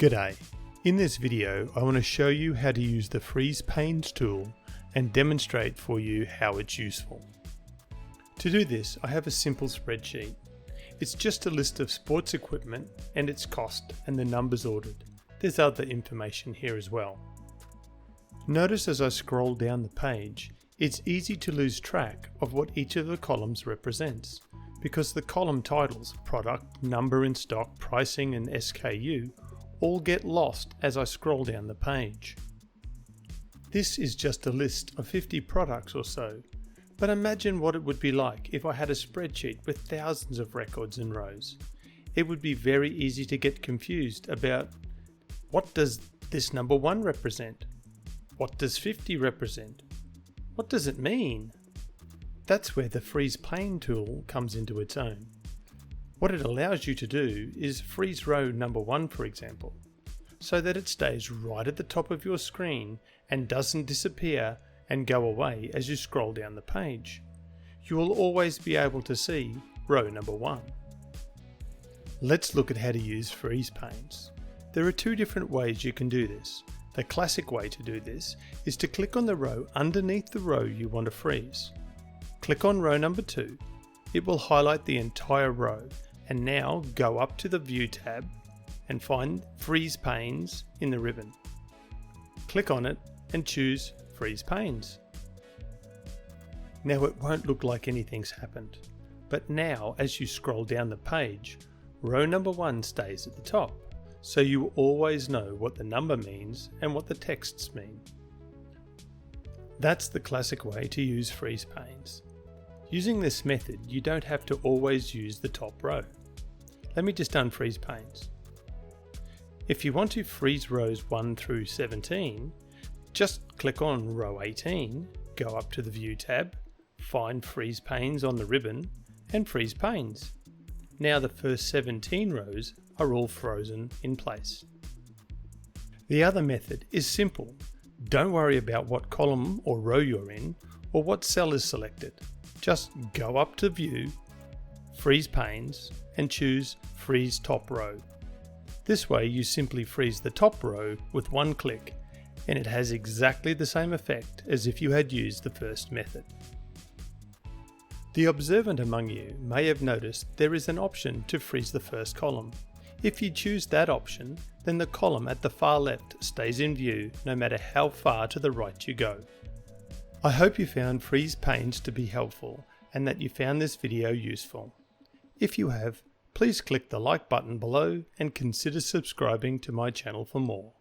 G'day. In this video, I want to show you how to use the Freeze Panes tool and demonstrate for you how it's useful. To do this, I have a simple spreadsheet. It's just a list of sports equipment and its cost and the numbers ordered. There's other information here as well. Notice as I scroll down the page, it's easy to lose track of what each of the columns represents, because the column titles, product, number in stock, pricing and SKU, all get lost as I scroll down the page. This is just a list of 50 products or so, but imagine what it would be like if I had a spreadsheet with thousands of records and rows. It would be very easy to get confused about what does this number 1 represent? What does 50 represent? What does it mean? That's where the Freeze Pane tool comes into its own. What it allows you to do is freeze row number 1, for example, so that it stays right at the top of your screen and doesn't disappear and go away as you scroll down the page. You will always be able to see row number 1. Let's look at how to use Freeze Panes. There are two different ways you can do this. The classic way to do this is to click on the row underneath the row you want to freeze. Click on row number 2. It will highlight the entire row, and now go up to the View tab and find Freeze Panes in the ribbon. Click on it and choose Freeze Panes. Now it won't look like anything's happened, but now as you scroll down the page, row number 1 stays at the top, so you always know what the number means and what the texts mean. That's the classic way to use Freeze Panes. Using this method, you don't have to always use the top row. Let me just unfreeze panes. If you want to freeze rows 1 through 17, just click on row 18, go up to the View tab, find Freeze Panes on the ribbon, and freeze panes. Now the first 17 rows are all frozen in place. The other method is simple. Don't worry about what column or row you're in or what cell is selected. Just go up to View, Freeze Panes, and choose Freeze Top Row. This way you simply freeze the top row with one click, and it has exactly the same effect as if you had used the first method. The observant among you may have noticed there is an option to freeze the first column. If you choose that option, then the column at the far left stays in view no matter how far to the right you go. I hope you found Freeze Panes to be helpful and that you found this video useful. If you have, please click the like button below and consider subscribing to my channel for more.